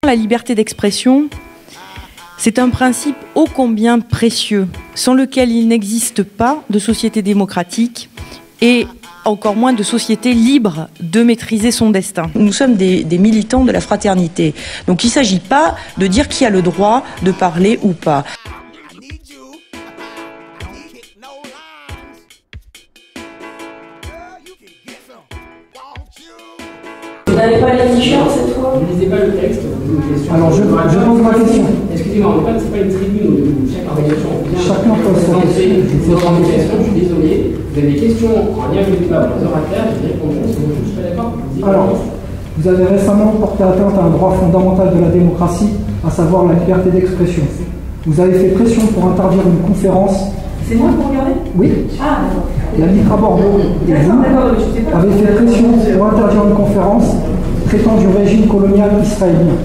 La liberté d'expression, c'est un principe ô combien précieux, sans lequel il n'existe pas de société démocratique et encore moins de société libre de maîtriser son destin. Nous sommes des militants de la fraternité, donc il ne s'agit pas de dire qui a le droit de parler ou pas. Vous n'avez pas les t-shirts cette fois? Vous ne lisez pas le texte, vous posez une question. Alors je pose ma question. Excusez-moi, c'est pas une tribune où chaque organisation vient. Chacun pose sa question. Je suis désolé. Vous avez des questions en lien avec le débat pour les orateurs, je vais répondre. Si vous ne pas d'accord, alors, vous avez récemment porté atteinte à un droit fondamental de la démocratie, à savoir la liberté d'expression. Vous avez fait pression pour interdire une conférence. C'est moi pour regarder? Oui. Ah, d'accord. La Mitra Bordeaux et vous avez fait pression pour interdire une conférence traitant du régime colonial israélien.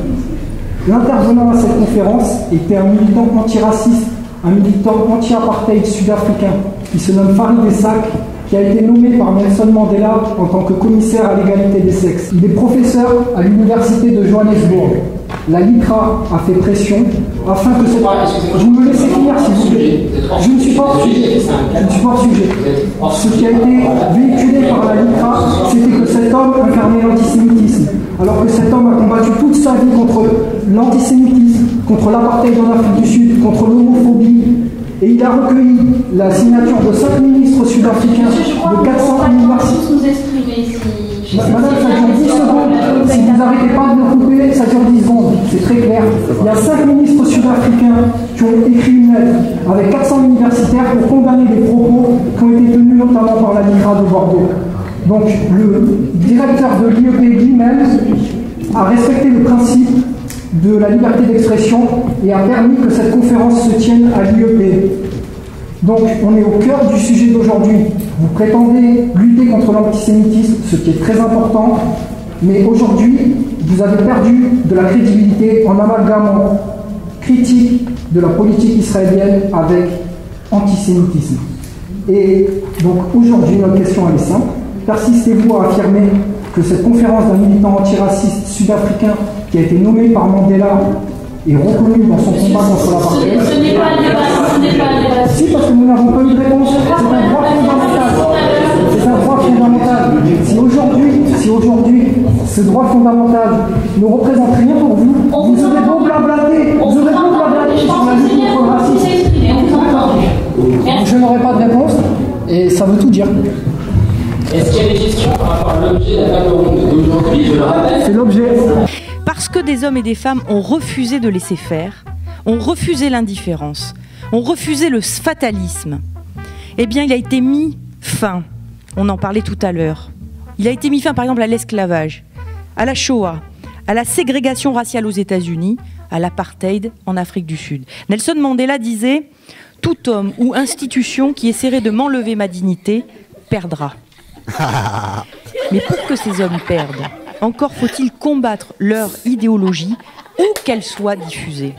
L'intervenant à cette conférence était un militant antiraciste, un militant anti-apartheid sud-africain qui se nomme Farid Essak, qui a été nommé par Nelson Mandela en tant que commissaire à l'égalité des sexes. Il est professeur à l'université de Johannesburg. La LICRA a fait pression afin que cette... Vous me laissez finir s'il vous plaît. Je ne suis pas hors sujet. Je ne suis pas hors sujet. Ce qui a été véhiculé par la LICRA, c'était que cet homme incarnait l'antisémitisme. Alors que cet homme a combattu toute sa vie contre l'antisémitisme, contre l'apartheid en Afrique du Sud, contre l'homophobie. Et il a recueilli la signature de 5 ministres sud-africains de 400 universités. Madame, ça dure 10 secondes. Si vous n'arrêtez pas de me couper, ça dure 10 secondes. C'est très clair. Il y a 5 ministres sud-africains qui ont écrit une lettre avec 400 universitaires pour condamner des propos qui ont été tenus notamment par la LICRA de Bordeaux. Donc, le directeur de l'IEP lui-même a respecté le principe de la liberté d'expression et a permis que cette conférence se tienne à l'IEP. Donc on est au cœur du sujet d'aujourd'hui. Vous prétendez lutter contre l'antisémitisme, ce qui est très important, mais aujourd'hui, vous avez perdu de la crédibilité en amalgamant critique de la politique israélienne avec antisémitisme. Et donc aujourd'hui, notre question elle est simple. Persistez-vous à affirmer que cette conférence d'un militant antiraciste sud-africain qui a été nommé par Mandela est reconnu dans son combat contre l'apartheid? Ce n'est pas le débat, ce n'est pas le débat. Si, parce que nous n'avons pas eu de réponse. C'est un droit fondamental. C'est un droit fondamental. Si aujourd'hui, ce droit fondamental ne représente rien pour vous, vous aurez beau blablater, sur la lutte contre le racisme. Je n'aurai pas de réponse, et ça veut tout dire. Est-ce qu'il y a des questions par rapport à l'objet de la table ronde d'aujourd'hui? Je le rappelle. C'est l'objet. Parce que des hommes et des femmes ont refusé de laisser faire, ont refusé l'indifférence, ont refusé le fatalisme, eh bien il a été mis fin, on en parlait tout à l'heure, il a été mis fin par exemple à l'esclavage, à la Shoah, à la ségrégation raciale aux États-Unis, à l'apartheid en Afrique du Sud. Nelson Mandela disait « Tout homme ou institution qui essaierait de m'enlever ma dignité perdra ». Mais pour que ces hommes perdent, encore faut-il combattre leur idéologie où qu'elle soit diffusée.